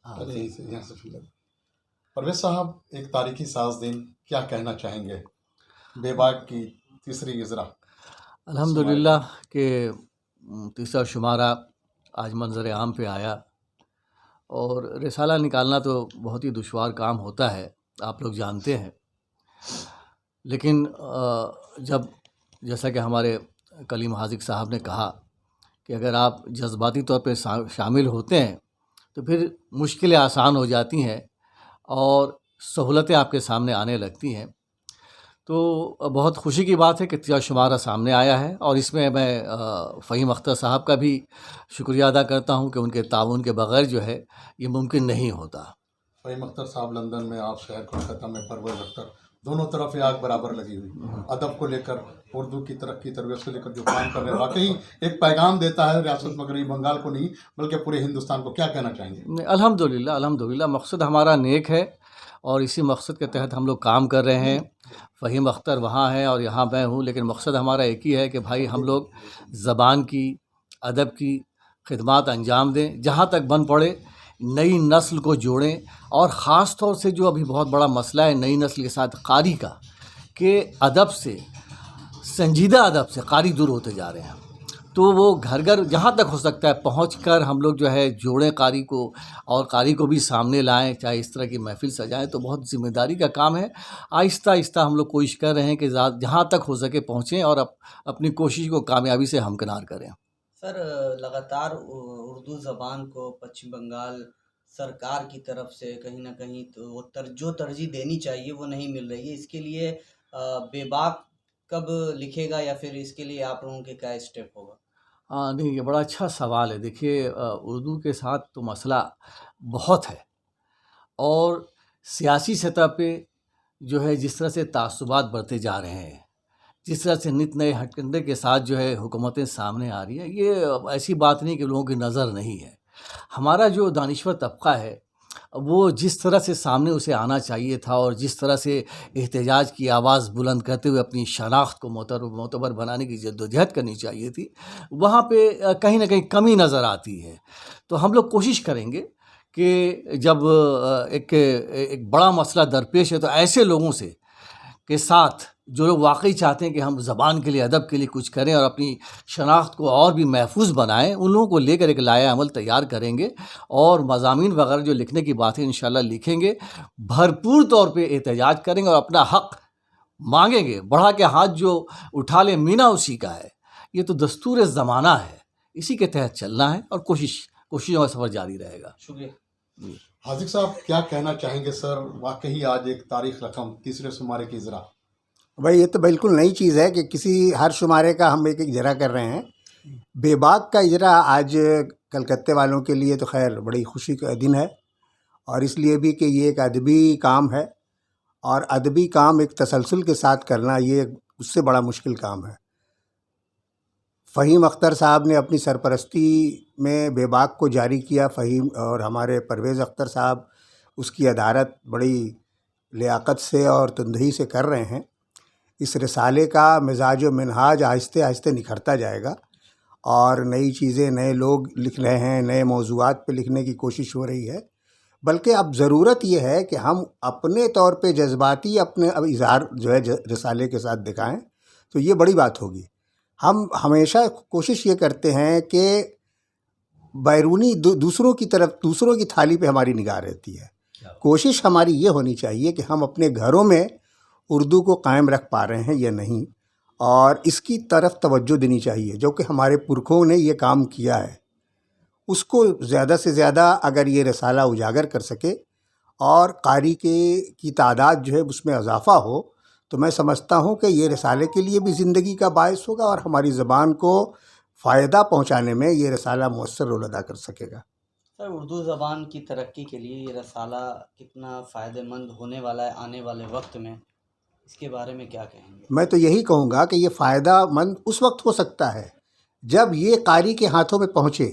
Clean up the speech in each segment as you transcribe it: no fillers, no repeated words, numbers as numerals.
پہلے یہاں سے فیل پرویز صاحب، ایک تاریخی ساز دن، کیا کہنا چاہیں گے بے باک کی تیسری اجرا؟ الحمدللہ کہ تیسرا شمارہ آج منظر عام پہ آیا، اور رسالہ نکالنا تو بہت ہی دشوار کام ہوتا ہے، آپ لوگ جانتے ہیں، لیکن جیسا کہ ہمارے کلیم حاذق صاحب نے کہا کہ اگر آپ جذباتی طور پہ شامل ہوتے ہیں تو پھر مشکلیں آسان ہو جاتی ہیں اور سہولتیں آپ کے سامنے آنے لگتی ہیں۔ تو بہت خوشی کی بات ہے کہ تیسرا شمارہ سامنے آیا ہے، اور اس میں فہیم اختر صاحب کا بھی شکریہ ادا کرتا ہوں کہ ان کے تعاون کے بغیر جو ہے یہ ممکن نہیں ہوتا۔ فہیم اختر صاحب لندن میں، آپ شہر کولکاتہ میں، پرویز اختر، دونوں طرف آگ برابر لگی ہوئی، ادب کو لے کر، اردو کی ترقی ترویج کو لے کر جو کام کر رہے ہیں، واقعی ایک پیغام دیتا ہے ریاست مغربی بنگال کو نہیں بلکہ پورے ہندوستان کو۔ کیا کہنا چاہیں گے؟ الحمدللہ مقصد ہمارا نیک ہے، اور اسی مقصد کے تحت ہم لوگ کام کر رہے ہیں۔ فہیم اختر وہاں ہے اور یہاں میں ہوں، لیکن مقصد ہمارا ایک ہی ہے کہ بھائی ہم لوگ زبان کی، ادب کی خدمات انجام دیں، جہاں تک بن پڑے نئی نسل کو جوڑیں، اور خاص طور سے جو ابھی بہت بڑا مسئلہ ہے نئی نسل کے ساتھ قاری کا، کہ ادب سے، سنجیدہ ادب سے قاری دور ہوتے جا رہے ہیں، تو وہ گھر گھر جہاں تک ہو سکتا ہے پہنچ کر ہم لوگ جو ہے جوڑیں قاری کو، اور قاری کو بھی سامنے لائیں، چاہے اس طرح کی محفل سجائیں، تو بہت ذمہ داری کا کام ہے۔ آہستہ آہستہ ہم لوگ کوشش کر رہے ہیں کہ جہاں تک ہو سکے پہنچیں اور اپنی کوشش کو کامیابی سے ہمکنار کریں۔ سر، لگاتار اردو زبان کو پچھم بنگال سرکار کی طرف سے کہیں نہ کہیں تو وہ جو ترجیح دینی چاہیے وہ نہیں مل رہی ہے، اس کے لیے بے باک کب لکھے گا، یا پھر اس کے لیے آپ لوگوں کے کیا اسٹیپ ہوگا؟ نہیں، یہ بڑا اچھا سوال ہے۔ دیکھیے، اردو کے ساتھ تو مسئلہ بہت ہے، اور سیاسی سطح پہ جو ہے جس طرح سے تعصبات بڑھتے جا رہے ہیں، جس طرح سے نت نئے ہٹ کنڈے کے ساتھ جو ہے حکومتیں سامنے آ رہی ہیں، یہ ایسی بات نہیں کہ لوگوں کی نظر نہیں ہے۔ ہمارا جو دانشور طبقہ ہے وہ جس طرح سے سامنے اسے آنا چاہیے تھا، اور جس طرح سے احتجاج کی آواز بلند کرتے ہوئے اپنی شناخت کو معتبر بنانے کی جدوجہد کرنی چاہیے تھی، وہاں پہ کہیں نہ کہیں کمی نظر آتی ہے۔ تو ہم لوگ کوشش کریں گے کہ جب ایک بڑا مسئلہ درپیش ہے تو ایسے لوگوں سے کے ساتھ جو لوگ واقعی چاہتے ہیں کہ ہم زبان کے لیے، ادب کے لیے کچھ کریں اور اپنی شناخت کو اور بھی محفوظ بنائیں، ان لوگوں کو لے کر ایک لائحہ عمل تیار کریں گے، اور مضامین وغیرہ جو لکھنے کی باتیں انشاءاللہ لکھیں گے، بھرپور طور پہ احتجاج کریں گے اور اپنا حق مانگیں گے۔ بڑھا کے ہاتھ جو اٹھا لے مینا اسی کا ہے، یہ تو دستور زمانہ ہے، اسی کے تحت چلنا ہے، اور کوششوں کا سفر جاری رہے گا۔ شکریہ۔ حاذق صاحب، کیا کہنا چاہیں گے سر؟ واقعی آج ایک تاریخ رقم تیسرے شمارے کی اجرا۔ بھائی یہ تو بالکل نئی چیز ہے کہ ہر شمارے کا ہم ایک اجرا کر رہے ہیں۔ بے باک کا اجرا آج کلکتے والوں کے لیے تو خیر بڑی خوشی کا دن ہے، اور اس لیے بھی کہ یہ ایک ادبی کام ہے، اور ادبی کام ایک تسلسل کے ساتھ کرنا یہ اس سے بڑا مشکل کام ہے۔ فہیم اختر صاحب نے اپنی سرپرستی میں بے باک کو جاری کیا، فہیم اور ہمارے پرویز اختر صاحب اس کی ادارت بڑی لیاقت سے اور تندہی سے کر رہے ہیں۔ اس رسالے کا مزاج و منہاج آہستہ آہستہ نکھرتا جائے گا، اور نئی چیزیں نئے لوگ لکھ رہے ہیں، نئے موضوعات پہ لکھنے کی کوشش ہو رہی ہے، بلکہ اب ضرورت یہ ہے کہ ہم اپنے طور پہ جذباتی اپنے اظہار جو ہے رسالے کے ساتھ دکھائیں، تو یہ بڑی بات ہوگی۔ ہم ہمیشہ کوشش یہ کرتے ہیں کہ بیرونی دوسروں کی طرف، دوسروں کی تھالی پہ ہماری نگاہ رہتی ہے۔ کوشش ہماری یہ ہونی چاہیے کہ ہم اپنے گھروں میں اردو کو قائم رکھ پا رہے ہیں یا نہیں، اور اس کی طرف توجہ دینی چاہیے، جو کہ ہمارے پرکھوں نے یہ کام کیا ہے، اس کو زیادہ سے زیادہ اگر یہ رسالہ اجاگر کر سکے اور قاری کی تعداد جو ہے اس میں اضافہ ہو، تو میں سمجھتا ہوں کہ یہ رسالے کے لیے بھی زندگی کا باعث ہوگا، اور ہماری زبان کو فائدہ پہنچانے میں یہ رسالہ مؤثر رول ادا کر سکے گا۔ سر، اردو زبان کی ترقی کے لیے یہ رسالہ کتنا فائدہ مند ہونے والا ہے آنے والے وقت میں، اس کے بارے میں کیا کہیں گے؟ میں تو یہی کہوں گا کہ یہ فائدہ مند اس وقت ہو سکتا ہے جب یہ قاری کے ہاتھوں میں پہنچے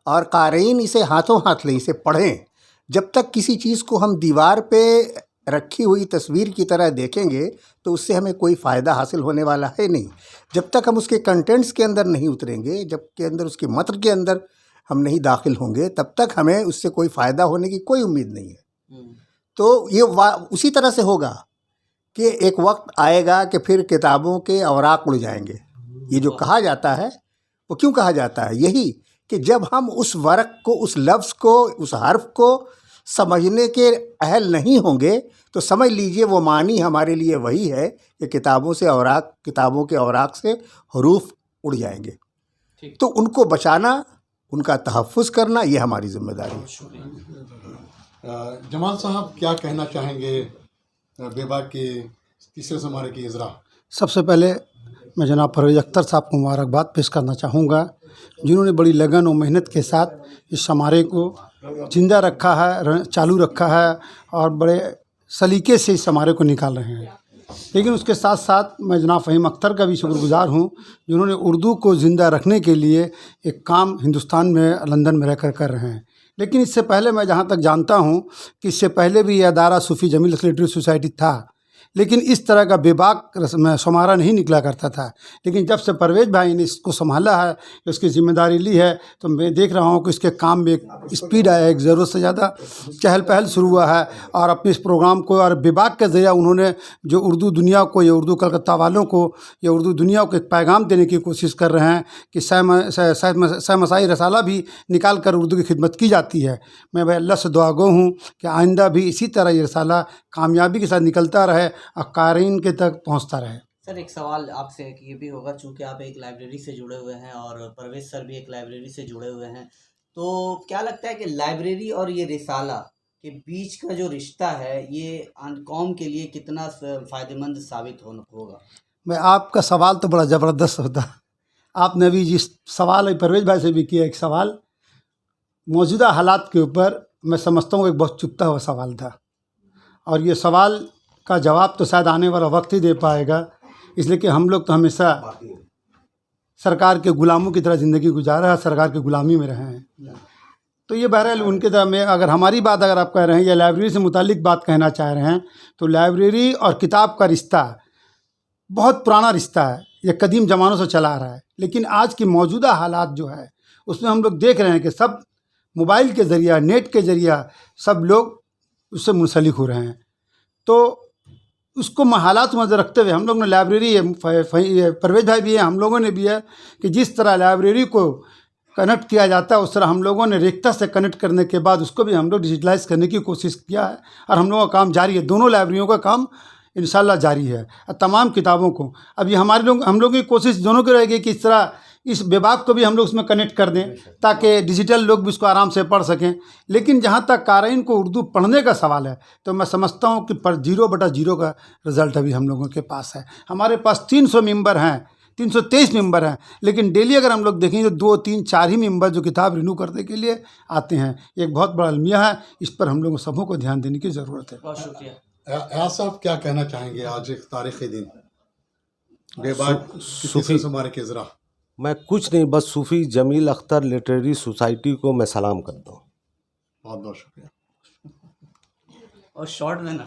اور قارئین اسے ہاتھوں ہاتھ لیں، اسے پڑھیں۔ جب تک کسی چیز کو ہم دیوار پہ رکھی ہوئی تصویر کی طرح دیکھیں گے تو اس سے ہمیں کوئی فائدہ حاصل ہونے والا ہے نہیں۔ جب تک ہم اس کے کنٹینٹس کے اندر نہیں اتریں گے، جب کے اندر اس کے متن کے اندر ہم نہیں داخل ہوں گے تب تک ہمیں اس سے کوئی فائدہ ہونے کی کوئی امید نہیں ہے. ہوں، تو یہ اسی طرح سے ہوگا کہ ایک وقت آئے گا کہ پھر کتابوں کے اوراق اڑ جائیں گے. یہ جو کہا جاتا ہے وہ کیوں کہا جاتا ہے؟ یہی کہ جب ہم اس ورق کو، اس لفظ کو، اس حرف کو سمجھنے کے اہل نہیں ہوں گے تو سمجھ لیجئے وہ معنی ہمارے لیے وہی ہے کہ کتابوں کے اوراق سے حروف اڑ جائیں گے. ٹھیک. تو ان کو بچانا، ان کا تحفظ کرنا یہ ہماری ذمہ داری ہے. جمال صاحب کیا کہنا چاہیں گے بے باک کے تیسرے شمارے کی اجرا؟ سب سے پہلے میں جناب پرویز اختر صاحب کو مبارکباد پیش کرنا چاہوں گا، جنہوں نے بڑی لگن و محنت کے ساتھ اس شمارے کو زندہ رکھا ہے، چالو رکھا ہے اور بڑے سلیقے سے اس شمارے کو نکال رہے ہیں. لیکن اس کے ساتھ ساتھ میں جناب فہیم اختر کا بھی شکر گزار ہوں، جنہوں نے اردو کو زندہ رکھنے کے لیے ایک کام ہندوستان میں لندن میں رہ کر رہے ہیں. لیکن اس سے پہلے میں جہاں تک جانتا ہوں کہ اس سے پہلے بھی یہ ادارہ صوفی جمیل لٹریری سوسائٹی تھا، لیکن اس طرح کا بے باک شمارہ نہیں نکلا کرتا تھا. لیکن جب سے پرویز بھائی نے اس کو سنبھالا ہے، اس کی ذمہ داری لی ہے، تو میں دیکھ رہا ہوں کہ اس کے کام میں ایک اسپیڈ آیا ہے، ایک ضرورت سے زیادہ چہل پہل شروع ہوا ہے. اور اپنے اس پروگرام کو اور بے باک کے ذریعہ انہوں نے جو اردو دنیا کو یا اردو کلکتہ والوں کو یا اردو دنیا کو ایک پیغام دینے کی کوشش کر رہے ہیں کہ سہ مسائی رسالہ بھی نکال کر اردو کی خدمت کی جاتی ہے. میں بھائی اللہ سے دعا گو ہوں کہ آئندہ بھی اسی طرح یہ رسالہ کامیابی کے ساتھ نکلتا رہے اور قارئین کے تک پہنچتا رہے. سر ایک سوال آپ سے کہ یہ بھی ہوگا، چونکہ آپ ایک لائبریری سے جڑے ہوئے ہیں اور پرویز سر بھی ایک لائبریری سے جڑے ہوئے ہیں، تو کیا لگتا ہے کہ لائبریری اور یہ رسالہ کے بیچ کا جو رشتہ ہے یہ قوم کے لیے کتنا فائدہ مند ثابت ہوگا؟ میں آپ کا سوال تو بڑا زبردست ہوتا. آپ نے بھی جس سوال پرویز بھائی سے بھی کیا ایک سوال موجودہ حالات کے اوپر، میں سمجھتا ہوں ایک بہت چپتا ہوا سوال تھا، اور یہ سوال کا جواب تو شاید آنے والا وقت ہی دے پائے گا، اس لیے کہ ہم لوگ تو ہمیشہ سرکار کے غلاموں کی طرح زندگی گزارا ہے، سرکار کی غلامی میں رہے ہیں. تو یہ بہرحال ان کے طرح میں اگر ہماری بات اگر آپ کہہ رہے ہیں یا لائبریری سے متعلق بات کہنا چاہ رہے ہیں، تو لائبریری اور کتاب کا رشتہ بہت پرانا رشتہ ہے، یہ قدیم زمانوں سے چلا آ رہا ہے. لیکن آج کی موجودہ حالات جو ہے اس میں ہم لوگ دیکھ رہے ہیں کہ سب موبائل کے ذریعہ، نیٹ کے ذریعہ سب لوگ اس سے منسلک ہو رہے ہیں. تو اس کو حالات میں رکھتے ہوئے ہم لوگ نے لائبریری، پرویز بھائی بھی ہیں، ہم لوگوں نے بھی ہے کہ جس طرح لائبریری کو کنیکٹ کیا جاتا ہے اس طرح ہم لوگوں نے ریختہ سے کنیکٹ کرنے کے بعد اس کو بھی ہم لوگ ڈیجیٹلائز کرنے کی کوشش کیا ہے، اور ہم لوگوں کا کام جاری ہے. دونوں لائبریریوں کا کام انشاءاللہ جاری ہے، اور تمام کتابوں کو اب یہ ہم لوگوں کی کوشش دونوں کی رہے گی کہ اس طرح اس بے باک کو بھی ہم لوگ اس میں کنیکٹ کر دیں تاکہ ڈیجیٹل لوگ بھی اس کو آرام سے پڑھ سکیں. لیکن جہاں تک قارئین کو اردو پڑھنے کا سوال ہے تو میں سمجھتا ہوں کہ 0/0 کا رزلٹ ابھی ہم لوگوں کے پاس ہے. ہمارے پاس 300 ممبر ہیں، 323 ممبر ہیں، لیکن ڈیلی اگر ہم لوگ دیکھیں تو 2 3 4 ہی ممبر جو کتاب رینیو کرنے کے لیے آتے ہیں. ایک بہت بڑا المیہ ہے، اس پر ہم لوگوں سبوں کو دھیان دینے کی ضرورت ہے. بہت شکریہ. ایاز صاحب کیا کہنا چاہیں گے آج ایک تاریخی دن بے باک کی تیسرے شمارے کی اجرا؟ میں کچھ نہیں، بس صوفی جمیل اختر لٹریری سوسائٹی کو میں سلام کرتا ہوں. بہت بہت شکریہ. اور شارٹ میں نا